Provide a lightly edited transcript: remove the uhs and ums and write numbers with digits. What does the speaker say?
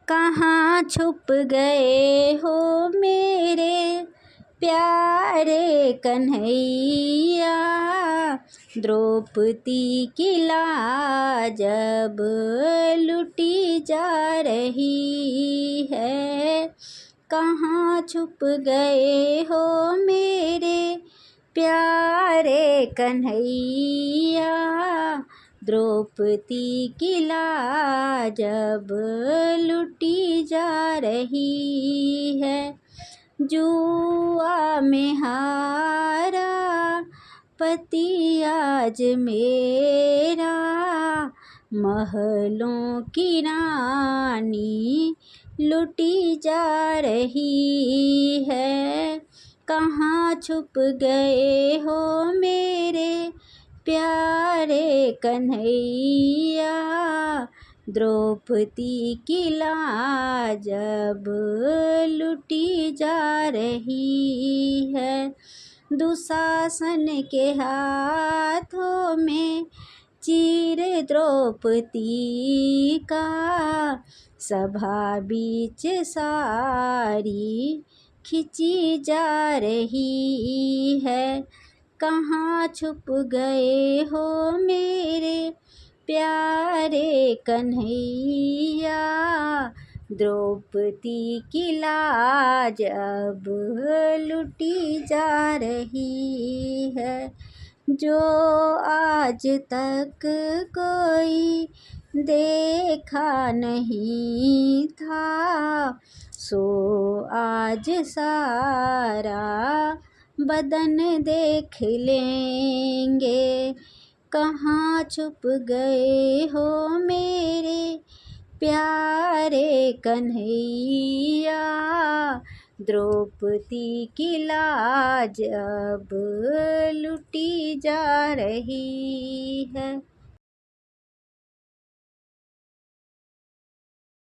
कहाँ छुप गए हो मेरे प्यारे कन्हैया। द्रौपदी की लाज जब लुटी जा रही है। कहाँ छुप गए हो मेरे प्यारे कन्हैया। द्रौपदी की लाज जब लुटी जा रही है। जुआ में हारा पति आज मेरा, महलों की रानी लुटी जा रही है। कहाँ छुप गए हो मेरे प्यारे कन्हैया। द्रौपदी की लाज जब लुटी जा रही है। दुशासन के हाथों में चीर द्रौपदी का, सभा बीच सारी खिंची जा रही है। कहाँ छुप गए हो मेरे प्यारे कन्हैया। द्रौपदी की लाज अब लुटी जा रही है। जो आज तक कोई देखा नहीं था, सो आज सारा बदन देख लेंगे। कहाँ छुप गए हो मेरे प्यारे कन्हैया। द्रौपदी की लाज अब लुटी जा रही है।